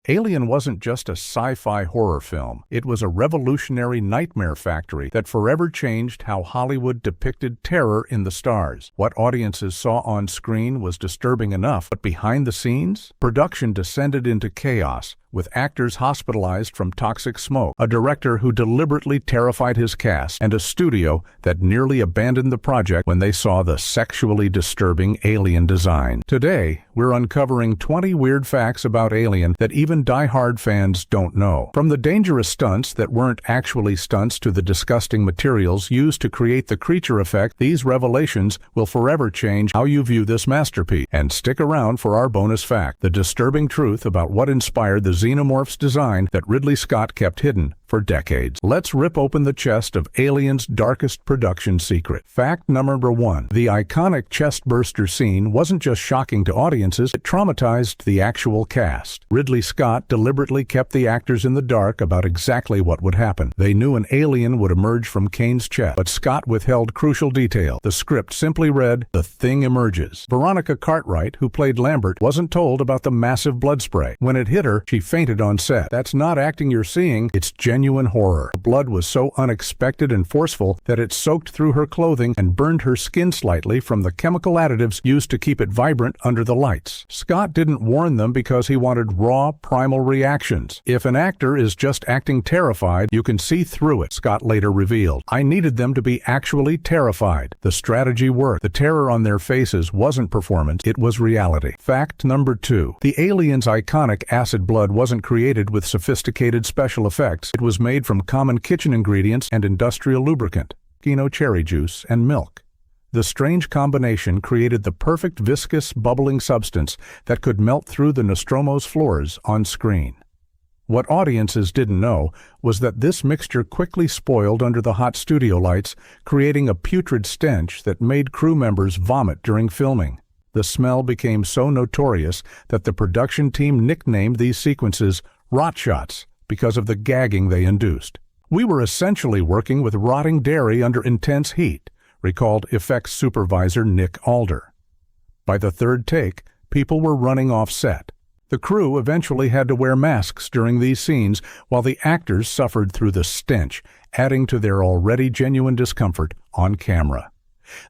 Alien wasn't just a sci-fi horror film. It was a revolutionary nightmare factory that forever changed how Hollywood depicted terror in the stars. What audiences saw on screen was disturbing enough, but behind the scenes, production descended into chaos, with actors hospitalized from toxic smoke, a director who deliberately terrified his cast, and a studio that nearly abandoned the project when they saw the sexually disturbing alien design. Today, we're uncovering 20 weird facts about Alien that even die-hard fans don't know. From the dangerous stunts that weren't actually stunts to the disgusting materials used to create the creature effect, these revelations will forever change how you view this masterpiece. And stick around for our bonus fact, the disturbing truth about what inspired the Xenomorph's design that Ridley Scott kept hidden for decades. Let's rip open the chest of Alien's darkest production secret. Fact number 1. The iconic Chestburster scene wasn't just shocking to audiences, it traumatized the actual cast. Ridley Scott deliberately kept the actors in the dark about exactly what would happen. They knew an alien would emerge from Kane's chest, but Scott withheld crucial detail. The script simply read, "The thing emerges." Veronica Cartwright, who played Lambert, wasn't told about the massive blood spray. When it hit her, she fainted on set. That's not acting you're seeing, it's genuine horror. The blood was so unexpected and forceful that it soaked through her clothing and burned her skin slightly from the chemical additives used to keep it vibrant under the lights. Scott didn't warn them because he wanted raw, primal reactions. If an actor is just acting terrified, you can see through it, Scott later revealed. I needed them to be actually terrified. The strategy worked. The terror on their faces wasn't performance, it was reality. Fact number 2. The alien's iconic acid blood wasn't created with sophisticated special effects. It was made from common kitchen ingredients and industrial lubricant, cherry juice, and milk. The strange combination created the perfect viscous, bubbling substance that could melt through the Nostromo's floors on screen. What audiences didn't know was that this mixture quickly spoiled under the hot studio lights, creating a putrid stench that made crew members vomit during filming. The smell became so notorious that the production team nicknamed these sequences rot shots because of the gagging they induced. "We were essentially working with rotting dairy under intense heat," recalled effects supervisor Nick Alder. By the third take, people were running off set. The crew eventually had to wear masks during these scenes, while the actors suffered through the stench, adding to their already genuine discomfort on camera.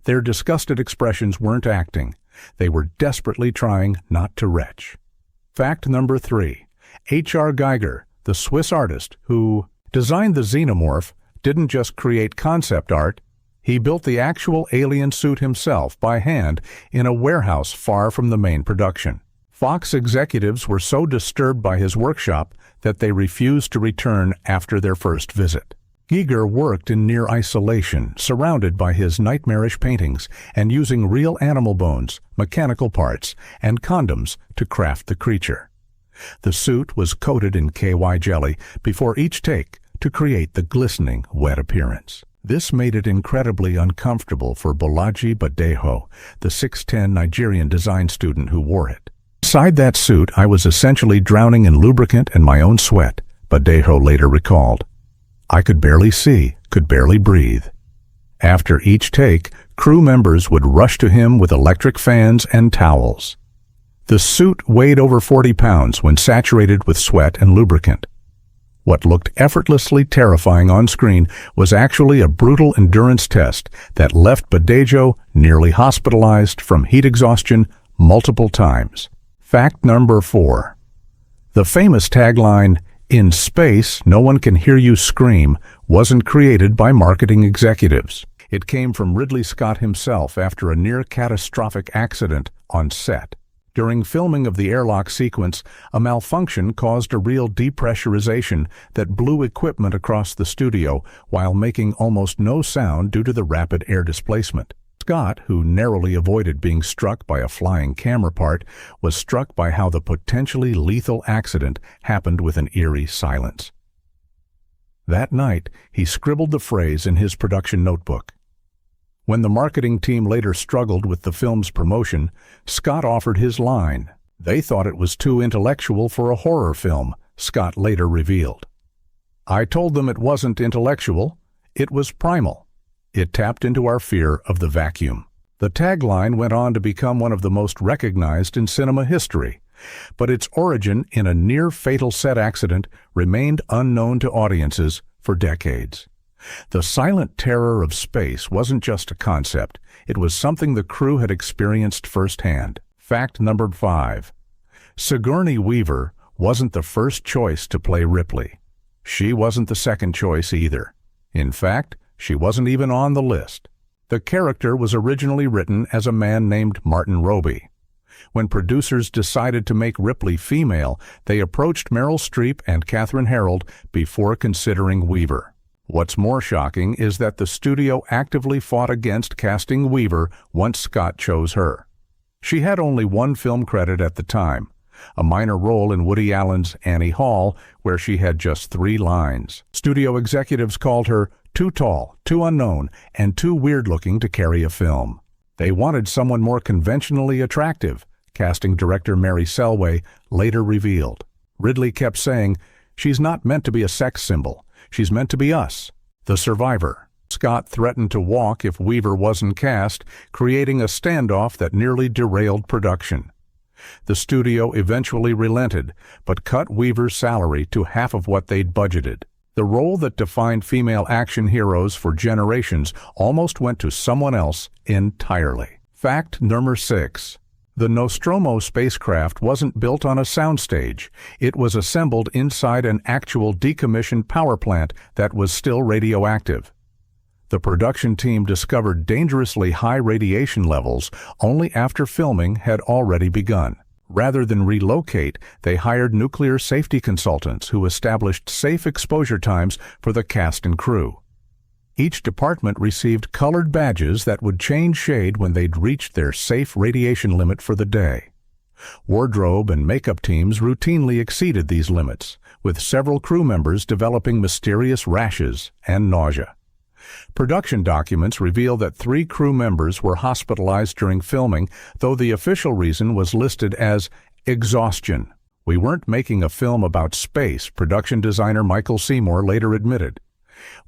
Their disgusted expressions weren't acting. They were desperately trying not to retch. Fact number 3. H.R. Geiger, the Swiss artist who designed the Xenomorph, didn't just create concept art, he built the actual alien suit himself by hand in a warehouse far from the main production. Fox executives were so disturbed by his workshop that they refused to return after their first visit. Giger worked in near isolation, surrounded by his nightmarish paintings and using real animal bones, mechanical parts, and condoms to craft the creature. The suit was coated in KY jelly before each take to create the glistening, wet appearance. This made it incredibly uncomfortable for Bolaji Badejo, the 6'10" Nigerian design student who wore it. "Inside that suit, I was essentially drowning in lubricant and my own sweat," Badejo later recalled. "I could barely see, could barely breathe." After each take, crew members would rush to him with electric fans and towels. The suit weighed over 40 pounds when saturated with sweat and lubricant. What looked effortlessly terrifying on screen was actually a brutal endurance test that left Badejo nearly hospitalized from heat exhaustion multiple times. Fact number 4. The famous tagline, "In space, no one can hear you scream," wasn't created by marketing executives. It came from Ridley Scott himself after a near-catastrophic accident on set. During filming of the airlock sequence, a malfunction caused a real depressurization that blew equipment across the studio while making almost no sound due to the rapid air displacement. Scott, who narrowly avoided being struck by a flying camera part, was struck by how the potentially lethal accident happened with an eerie silence. That night, he scribbled the phrase in his production notebook. When the marketing team later struggled with the film's promotion, Scott offered his line. They thought it was too intellectual for a horror film, Scott later revealed. "I told them it wasn't intellectual, it was primal. It tapped into our fear of the vacuum." The tagline went on to become one of the most recognized in cinema history. But its origin in a near-fatal set accident remained unknown to audiences for decades. The silent terror of space wasn't just a concept, it was something the crew had experienced firsthand. Fact number 5. Sigourney Weaver wasn't the first choice to play Ripley. She wasn't the second choice either. In fact, she wasn't even on the list. The character was originally written as a man named Martin Roby. When producers decided to make Ripley female, they approached Meryl Streep and Katherine Harold before considering Weaver. What's more shocking is that the studio actively fought against casting Weaver once Scott chose her. She had only one film credit at the time, a minor role in Woody Allen's Annie Hall, where she had just 3 lines. Studio executives called her too tall, too unknown, and too weird-looking to carry a film. They wanted someone more conventionally attractive, casting director Mary Selway later revealed. Ridley kept saying, "She's not meant to be a sex symbol. She's meant to be us, the survivor." Scott threatened to walk if Weaver wasn't cast, creating a standoff that nearly derailed production. The studio eventually relented, but cut Weaver's salary to half of what they'd budgeted. The role that defined female action heroes for generations almost went to someone else entirely. Fact number 6. The Nostromo spacecraft wasn't built on a soundstage. It was assembled inside an actual decommissioned power plant that was still radioactive. The production team discovered dangerously high radiation levels only after filming had already begun. Rather than relocate, they hired nuclear safety consultants who established safe exposure times for the cast and crew. Each department received colored badges that would change shade when they'd reached their safe radiation limit for the day. Wardrobe and makeup teams routinely exceeded these limits, with several crew members developing mysterious rashes and nausea. Production documents reveal that 3 crew members were hospitalized during filming, though the official reason was listed as exhaustion. "We weren't making a film about space," production designer Michael Seymour later admitted.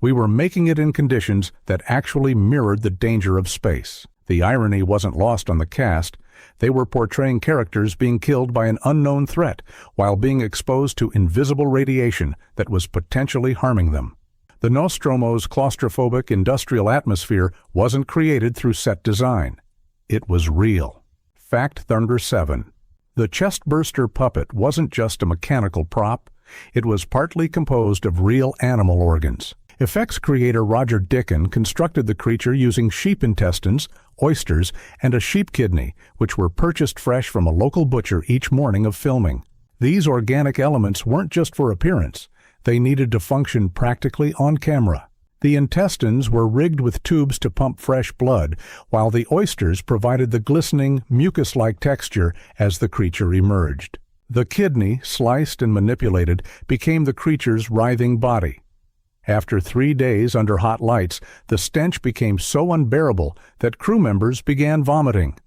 "We were making it in conditions that actually mirrored the danger of space." The irony wasn't lost on the cast. They were portraying characters being killed by an unknown threat while being exposed to invisible radiation that was potentially harming them. The Nostromo's claustrophobic industrial atmosphere wasn't created through set design. It was real. Fact number 7. The Chestburster puppet wasn't just a mechanical prop. It was partly composed of real animal organs. Effects creator Roger Dickon constructed the creature using sheep intestines, oysters, and a sheep kidney, which were purchased fresh from a local butcher each morning of filming. These organic elements weren't just for appearance. They needed to function practically on camera. The intestines were rigged with tubes to pump fresh blood, while the oysters provided the glistening, mucus-like texture as the creature emerged. The kidney, sliced and manipulated, became the creature's writhing body. After 3 days under hot lights, the stench became so unbearable that crew members began vomiting.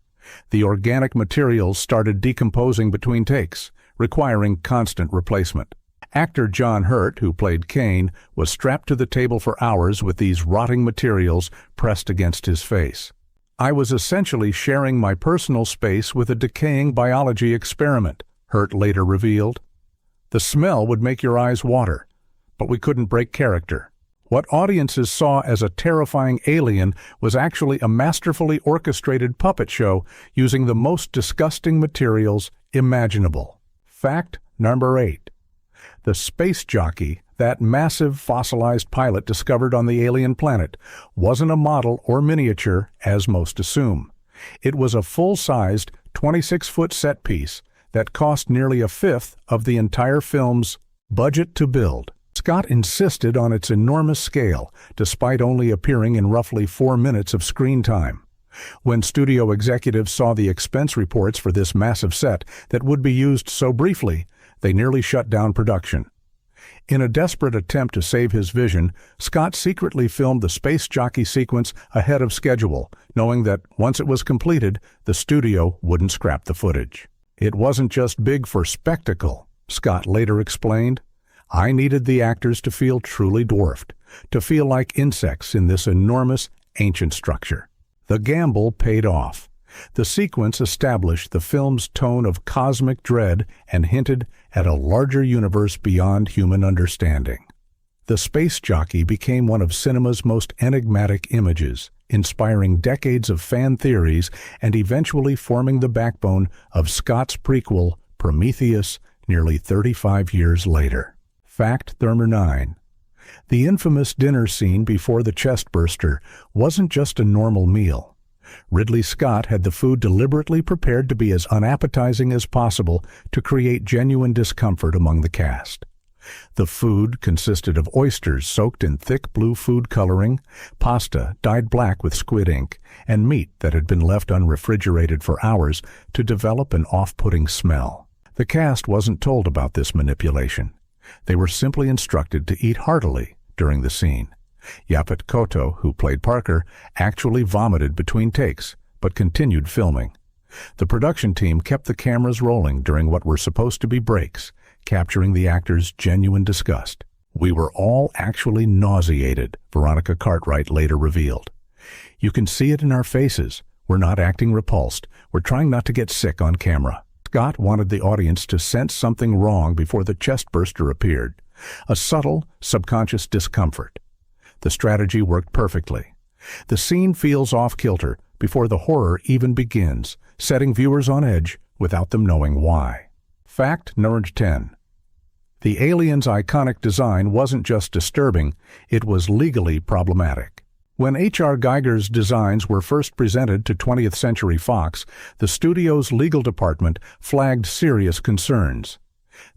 The organic materials started decomposing between takes, requiring constant replacement. Actor John Hurt, who played Kane, was strapped to the table for hours with these rotting materials pressed against his face. "I was essentially sharing my personal space with a decaying biology experiment," Hurt later revealed. "The smell would make your eyes water, but we couldn't break character." What audiences saw as a terrifying alien was actually a masterfully orchestrated puppet show using the most disgusting materials imaginable. Fact number 8. The Space Jockey, that massive fossilized pilot discovered on the alien planet, wasn't a model or miniature, as most assume. It was a full-sized, 26-foot set piece that cost nearly a fifth of the entire film's budget to build. Scott insisted on its enormous scale, despite only appearing in roughly 4 minutes of screen time. When studio executives saw the expense reports for this massive set that would be used so briefly, they nearly shut down production. In a desperate attempt to save his vision, Scott secretly filmed the Space Jockey sequence ahead of schedule, knowing that once it was completed, the studio wouldn't scrap the footage. "It wasn't just big for spectacle," Scott later explained. "I needed the actors to feel truly dwarfed, to feel like insects in this enormous, ancient structure." The gamble paid off. The sequence established the film's tone of cosmic dread and hinted at a larger universe beyond human understanding. The Space Jockey became one of cinema's most enigmatic images, inspiring decades of fan theories and eventually forming the backbone of Scott's prequel, Prometheus, nearly 35 years later. Fact number 9. The infamous dinner scene before the Chestburster wasn't just a normal meal. Ridley Scott had the food deliberately prepared to be as unappetizing as possible to create genuine discomfort among the cast. The food consisted of oysters soaked in thick blue food coloring, pasta dyed black with squid ink, and meat that had been left unrefrigerated for hours to develop an off-putting smell. The cast wasn't told about this manipulation. They were simply instructed to eat heartily during the scene. Yaphet Kotto, who played Parker, actually vomited between takes, but continued filming. The production team kept the cameras rolling during what were supposed to be breaks, capturing the actors' genuine disgust. "We were all actually nauseated," Veronica Cartwright later revealed. "You can see it in our faces. We're not acting repulsed. We're trying not to get sick on camera." Scott wanted the audience to sense something wrong before the Chestburster appeared, a subtle, subconscious discomfort. The strategy worked perfectly. The scene feels off-kilter before the horror even begins, setting viewers on edge without them knowing why. Fact number 10. The alien's iconic design wasn't just disturbing, it was legally problematic. When H.R. Giger's designs were first presented to 20th Century Fox, the studio's legal department flagged serious concerns.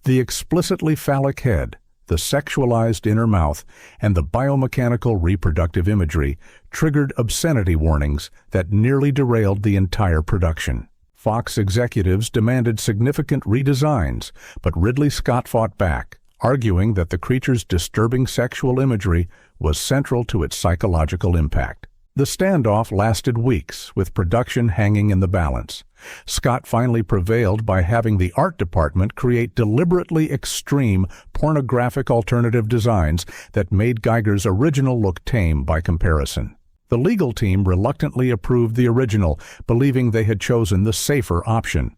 The explicitly phallic head, the sexualized inner mouth, and the biomechanical reproductive imagery triggered obscenity warnings that nearly derailed the entire production. Fox executives demanded significant redesigns, but Ridley Scott fought back, arguing that the creature's disturbing sexual imagery was central to its psychological impact. The standoff lasted weeks, with production hanging in the balance. Scott finally prevailed by having the art department create deliberately extreme, pornographic alternative designs that made Giger's original look tame by comparison. The legal team reluctantly approved the original, believing they had chosen the safer option.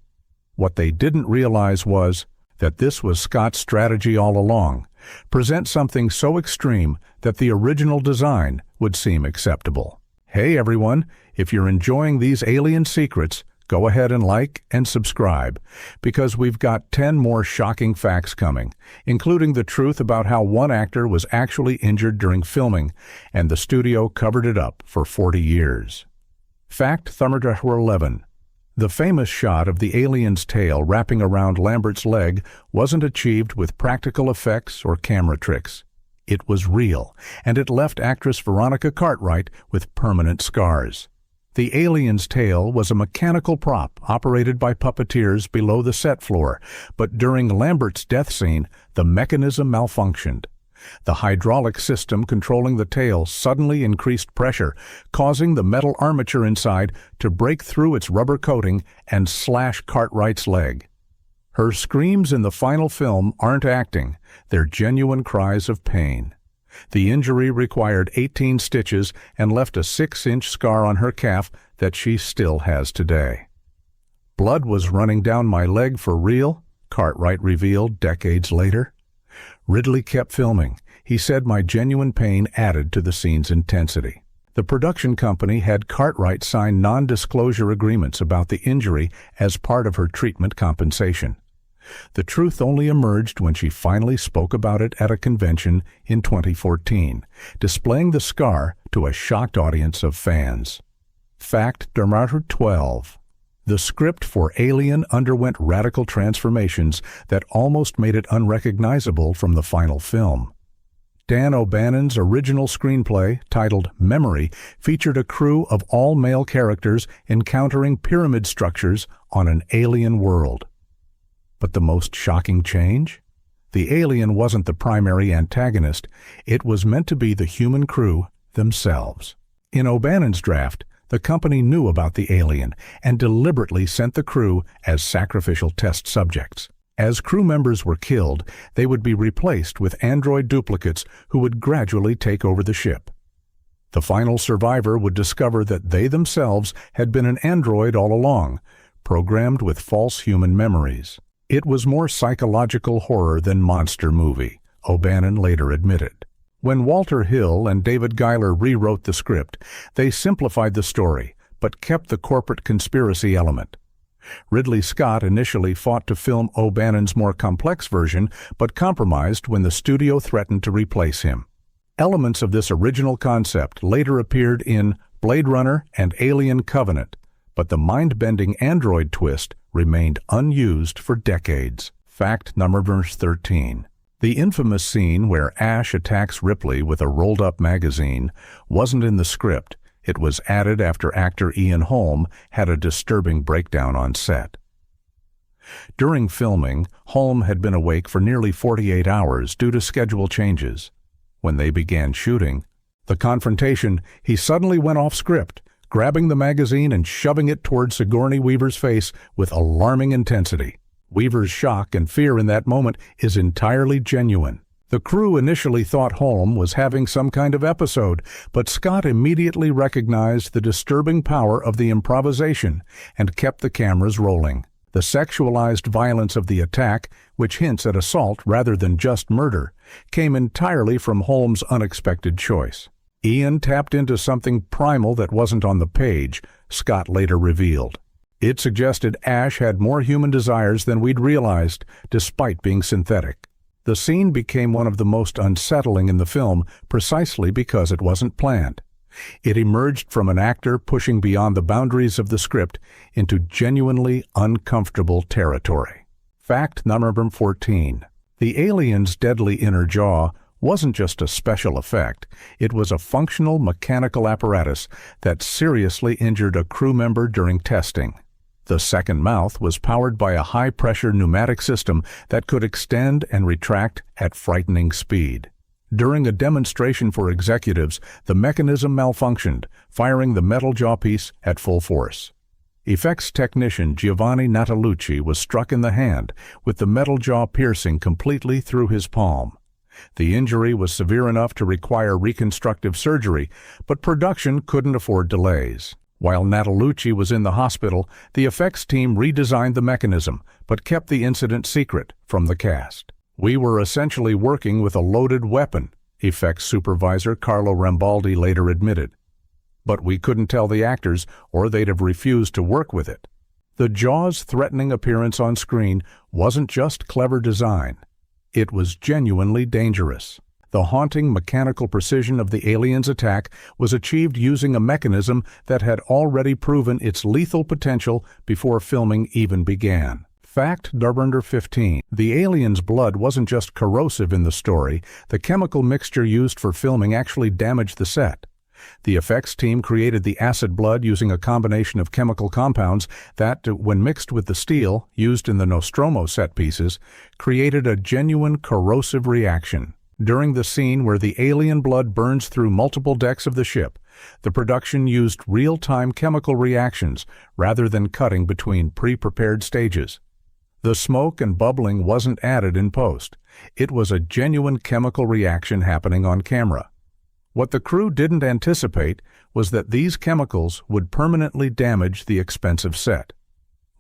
What they didn't realize was that this was Scott's strategy all along: present something so extreme that the original design would seem acceptable. Hey everyone, if you're enjoying these alien secrets, go ahead and like and subscribe, because we've got 10 more shocking facts coming, including the truth about how one actor was actually injured during filming, and the studio covered it up for 40 years. Fact number 11. The famous shot of the alien's tail wrapping around Lambert's leg wasn't achieved with practical effects or camera tricks. It was real, and it left actress Veronica Cartwright with permanent scars. The alien's tail was a mechanical prop operated by puppeteers below the set floor, but during Lambert's death scene, the mechanism malfunctioned. The hydraulic system controlling the tail suddenly increased pressure, causing the metal armature inside to break through its rubber coating and slash Cartwright's leg. Her screams in the final film aren't acting, they're genuine cries of pain. The injury required 18 stitches and left a 6-inch scar on her calf that she still has today. "Blood was running down my leg for real," Cartwright revealed decades later. Ridley kept filming. He said my genuine pain added to the scene's intensity. The production company had Cartwright sign non-disclosure agreements about the injury as part of her treatment compensation. The truth only emerged when she finally spoke about it at a convention in 2014, displaying the scar to a shocked audience of fans. Fact number 12. The script for Alien underwent radical transformations that almost made it unrecognizable from the final film. Dan O'Bannon's original screenplay, titled Memory, featured a crew of all-male characters encountering pyramid structures on an alien world. But the most shocking change? The alien wasn't the primary antagonist. It was meant to be the human crew themselves. In O'Bannon's draft, the company knew about the alien and deliberately sent the crew as sacrificial test subjects. As crew members were killed, they would be replaced with android duplicates who would gradually take over the ship. The final survivor would discover that they themselves had been an android all along, programmed with false human memories. It was more psychological horror than monster movie, O'Bannon later admitted. When Walter Hill and David Giler rewrote the script, they simplified the story, but kept the corporate conspiracy element. Ridley Scott initially fought to film O'Bannon's more complex version, but compromised when the studio threatened to replace him. Elements of this original concept later appeared in Blade Runner and Alien Covenant, but the mind-bending android twist remained unused for decades. Fact number 13. The infamous scene where Ash attacks Ripley with a rolled-up magazine wasn't in the script. It was added after actor Ian Holm had a disturbing breakdown on set. During filming, Holm had been awake for nearly 48 hours due to schedule changes. When they began shooting the confrontation, he suddenly went off script, grabbing the magazine and shoving it toward Sigourney Weaver's face with alarming intensity. Weaver's shock and fear in that moment is entirely genuine. The crew initially thought Holm was having some kind of episode, but Scott immediately recognized the disturbing power of the improvisation and kept the cameras rolling. The sexualized violence of the attack, which hints at assault rather than just murder, came entirely from Holm's unexpected choice. Ian tapped into something primal that wasn't on the page, Scott later revealed. It suggested Ash had more human desires than we'd realized, despite being synthetic. The scene became one of the most unsettling in the film precisely because it wasn't planned. It emerged from an actor pushing beyond the boundaries of the script into genuinely uncomfortable territory. Fact number 14. The alien's deadly inner jaw wasn't just a special effect, it was a functional mechanical apparatus that seriously injured a crew member during testing. The second mouth was powered by a high-pressure pneumatic system that could extend and retract at frightening speed. During a demonstration for executives, the mechanism malfunctioned, firing the metal jawpiece at full force. Effects technician Giovanni Natalucci was struck in the hand, with the metal jaw piercing completely through his palm. The injury was severe enough to require reconstructive surgery, but production couldn't afford delays. While Natalucci was in the hospital, the effects team redesigned the mechanism, but kept the incident secret from the cast. "We were essentially working with a loaded weapon," effects supervisor Carlo Rambaldi later admitted. "But we couldn't tell the actors, or they'd have refused to work with it." The jaw's threatening appearance on screen wasn't just clever design. It was genuinely dangerous. The haunting mechanical precision of the alien's attack was achieved using a mechanism that had already proven its lethal potential before filming even began. Fact number 15. The alien's blood wasn't just corrosive in the story, the chemical mixture used for filming actually damaged the set. The effects team created the acid blood using a combination of chemical compounds that, when mixed with the steel used in the Nostromo set pieces, created a genuine corrosive reaction. During the scene where the alien blood burns through multiple decks of the ship, the production used real-time chemical reactions rather than cutting between pre-prepared stages. The smoke and bubbling wasn't added in post. It was a genuine chemical reaction happening on camera. What the crew didn't anticipate was that these chemicals would permanently damage the expensive set.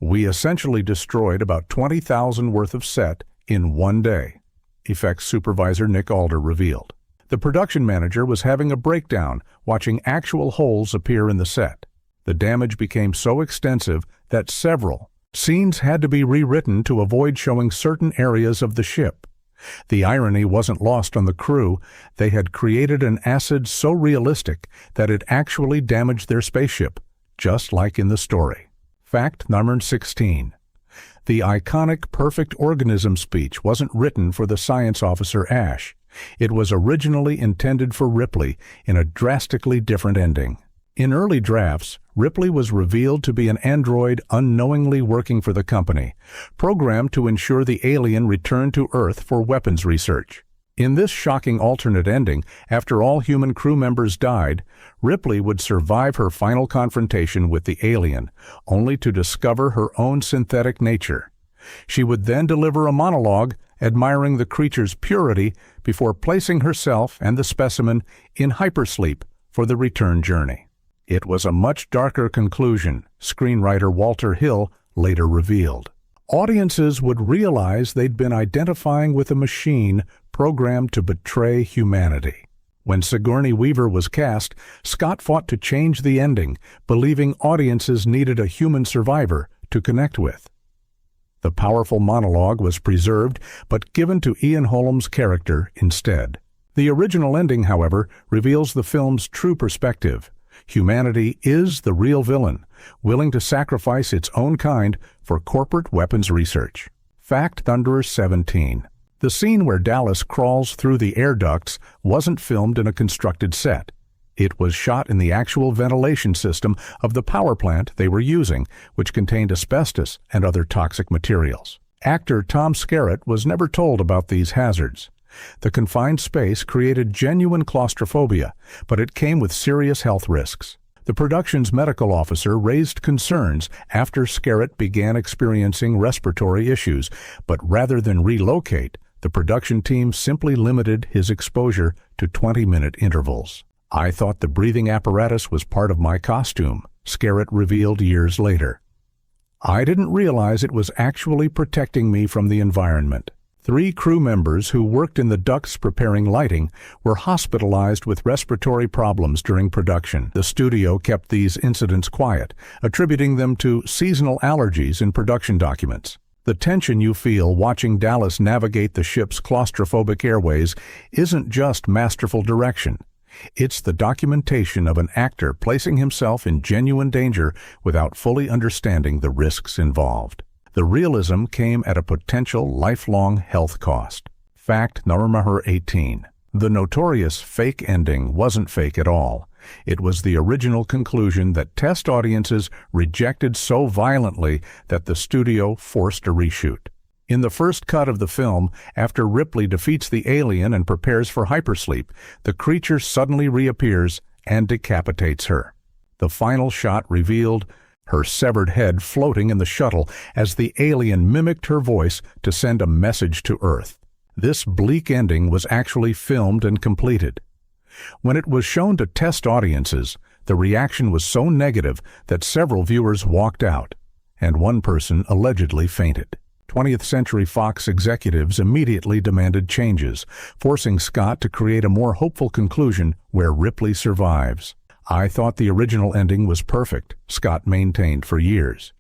"We essentially destroyed about 20,000 worth of set in one day," effects supervisor Nick Alder revealed. The production manager was having a breakdown watching actual holes appear in the set. The damage became so extensive that several scenes had to be rewritten to avoid showing certain areas of the ship. The irony wasn't lost on the crew. They had created an acid so realistic that it actually damaged their spaceship, just like in the story. Fact number 16. The iconic perfect organism speech wasn't written for the science officer Ash. It was originally intended for Ripley in a drastically different ending. In early drafts, Ripley was revealed to be an android unknowingly working for the company, programmed to ensure the alien returned to Earth for weapons research. In this shocking alternate ending, after all human crew members died, Ripley would survive her final confrontation with the alien, only to discover her own synthetic nature. She would then deliver a monologue admiring the creature's purity before placing herself and the specimen in hypersleep for the return journey. It was a much darker conclusion, screenwriter Walter Hill later revealed. Audiences would realize they'd been identifying with a machine programmed to betray humanity. When Sigourney Weaver was cast, Scott fought to change the ending, believing audiences needed a human survivor to connect with. The powerful monologue was preserved, but given to Ian Holm's character instead. The original ending, however, reveals the film's true perspective. Humanity is the real villain, willing to sacrifice its own kind for corporate weapons research. Fact Thunderer 17. The scene where Dallas crawls through the air ducts wasn't filmed in a constructed set. It was shot in the actual ventilation system of the power plant they were using, which contained asbestos and other toxic materials. Actor Tom Skerritt was never told about these hazards. The confined space created genuine claustrophobia, but it came with serious health risks. The production's medical officer raised concerns after Skerritt began experiencing respiratory issues, but rather than relocate, the production team simply limited his exposure to 20-minute intervals. "I thought the breathing apparatus was part of my costume," Skerritt revealed years later. "I didn't realize it was actually protecting me from the environment." 3 crew members who worked in the ducts preparing lighting were hospitalized with respiratory problems during production. The studio kept these incidents quiet, attributing them to seasonal allergies in production documents. The tension you feel watching Dallas navigate the ship's claustrophobic airways isn't just masterful direction. It's the documentation of an actor placing himself in genuine danger without fully understanding the risks involved. The realism came at a potential lifelong health cost. Fact number 18. The notorious fake ending wasn't fake at all. It was the original conclusion that test audiences rejected so violently that the studio forced a reshoot. In the first cut of the film, after Ripley defeats the alien and prepares for hypersleep, the creature suddenly reappears and decapitates her. The final shot revealed her severed head floating in the shuttle as the alien mimicked her voice to send a message to Earth. This bleak ending was actually filmed and completed. When it was shown to test audiences, the reaction was so negative that several viewers walked out, and one person allegedly fainted. 20th Century Fox executives immediately demanded changes, forcing Scott to create a more hopeful conclusion where Ripley survives. "I thought the original ending was perfect," Scott maintained for years.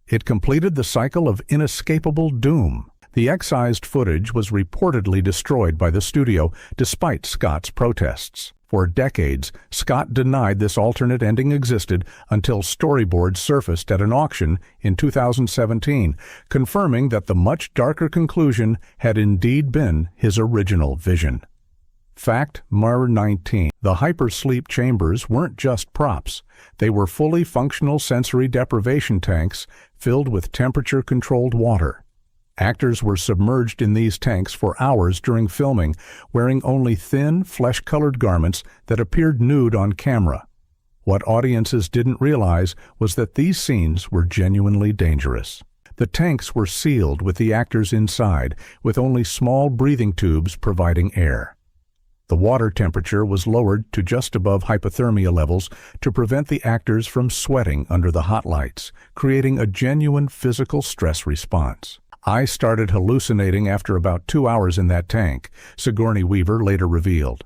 It completed the cycle of inescapable doom. The excised footage was reportedly destroyed by the studio despite Scott's protests. For decades, Scott denied this alternate ending existed until storyboards surfaced at an auction in 2017, confirming that the much darker conclusion had indeed been his original vision. Fact number 19. The hypersleep chambers weren't just props. They were fully functional sensory deprivation tanks filled with temperature-controlled water. Actors were submerged in these tanks for hours during filming, wearing only thin, flesh-colored garments that appeared nude on camera. What audiences didn't realize was that these scenes were genuinely dangerous. The tanks were sealed with the actors inside, with only small breathing tubes providing air. The water temperature was lowered to just above hypothermia levels to prevent the actors from sweating under the hot lights, creating a genuine physical stress response. "I started hallucinating after about 2 hours in that tank," Sigourney Weaver later revealed.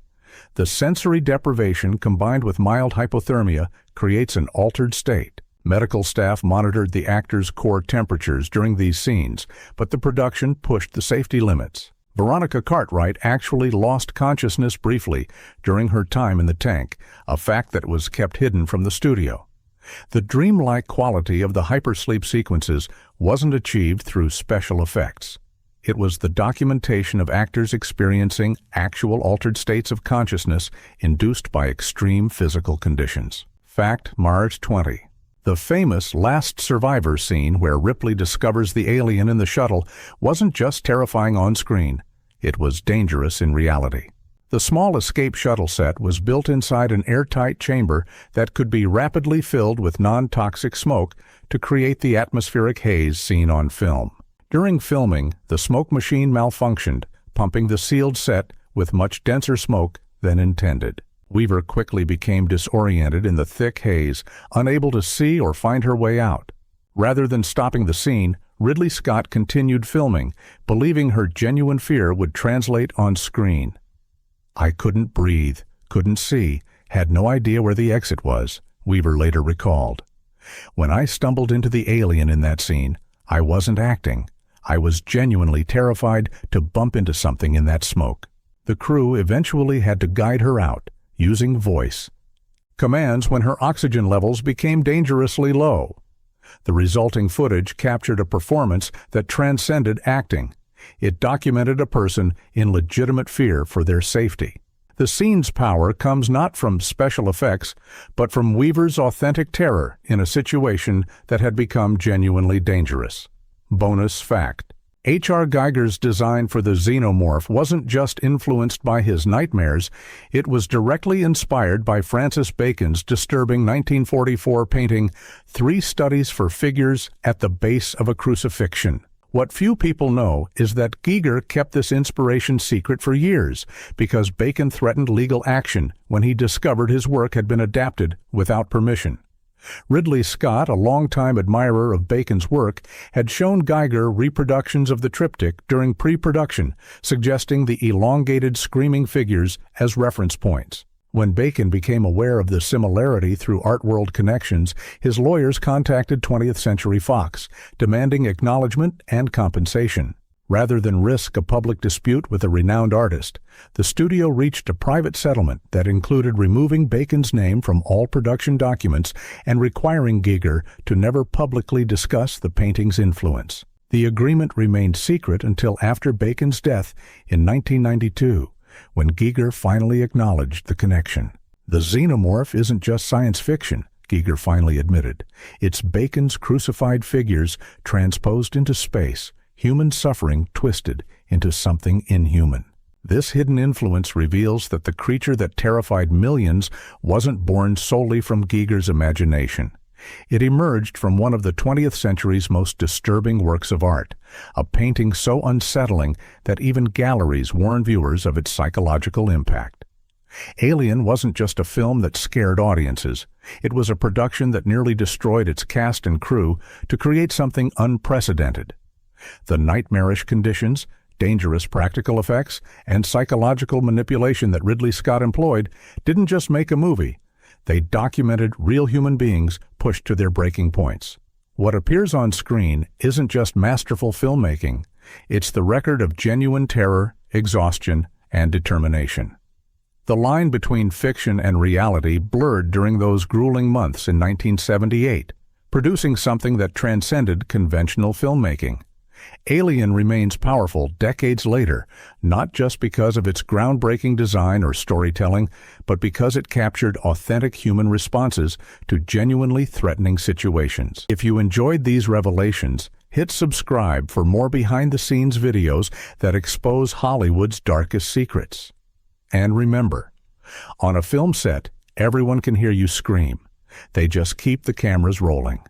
The sensory deprivation combined with mild hypothermia creates an altered state. Medical staff monitored the actors' core temperatures during these scenes, but the production pushed the safety limits. Veronica Cartwright actually lost consciousness briefly during her time in the tank, a fact that was kept hidden from the studio. The dreamlike quality of the hypersleep sequences wasn't achieved through special effects. It was the documentation of actors experiencing actual altered states of consciousness induced by extreme physical conditions. Fact March 20. The famous Last Survivor scene where Ripley discovers the alien in the shuttle wasn't just terrifying on screen, it was dangerous in reality. The small escape shuttle set was built inside an airtight chamber that could be rapidly filled with non-toxic smoke to create the atmospheric haze seen on film. During filming, the smoke machine malfunctioned, pumping the sealed set with much denser smoke than intended. Weaver quickly became disoriented in the thick haze, unable to see or find her way out. Rather than stopping the scene, Ridley Scott continued filming, believing her genuine fear would translate on screen. "I couldn't breathe, couldn't see, had no idea where the exit was," Weaver later recalled. "When I stumbled into the alien in that scene, I wasn't acting. I was genuinely terrified to bump into something in that smoke." The crew eventually had to guide her out, using voice commands when her oxygen levels became dangerously low. The resulting footage captured a performance that transcended acting. It documented a person in legitimate fear for their safety. The scene's power comes not from special effects, but from Weaver's authentic terror in a situation that had become genuinely dangerous. Bonus fact: H.R. Giger's design for the Xenomorph wasn't just influenced by his nightmares, it was directly inspired by Francis Bacon's disturbing 1944 painting, Three Studies for Figures at the Base of a Crucifixion. What few people know is that Giger kept this inspiration secret for years because Bacon threatened legal action when he discovered his work had been adapted without permission. Ridley Scott, a longtime admirer of Bacon's work, had shown Giger reproductions of the triptych during pre-production, suggesting the elongated screaming figures as reference points. When Bacon became aware of the similarity through art world connections, his lawyers contacted 20th Century Fox, demanding acknowledgement and compensation. Rather than risk a public dispute with a renowned artist, the studio reached a private settlement that included removing Bacon's name from all production documents and requiring Giger to never publicly discuss the painting's influence. The agreement remained secret until after Bacon's death in 1992, when Giger finally acknowledged the connection. "The Xenomorph isn't just science fiction," Giger finally admitted. "It's Bacon's crucified figures transposed into space, human suffering twisted into something inhuman." This hidden influence reveals that the creature that terrified millions wasn't born solely from Giger's imagination. It emerged from one of the 20th century's most disturbing works of art, a painting so unsettling that even galleries warn viewers of its psychological impact. Alien wasn't just a film that scared audiences. It was a production that nearly destroyed its cast and crew to create something unprecedented. The nightmarish conditions, dangerous practical effects, and psychological manipulation that Ridley Scott employed didn't just make a movie. They documented real human beings pushed to their breaking points. What appears on screen isn't just masterful filmmaking. It's the record of genuine terror, exhaustion, and determination. The line between fiction and reality blurred during those grueling months in 1978, producing something that transcended conventional filmmaking. Alien remains powerful decades later, not just because of its groundbreaking design or storytelling, but because it captured authentic human responses to genuinely threatening situations. If you enjoyed these revelations, hit subscribe for more behind-the-scenes videos that expose Hollywood's darkest secrets. And remember, on a film set, everyone can hear you scream. They just keep the cameras rolling.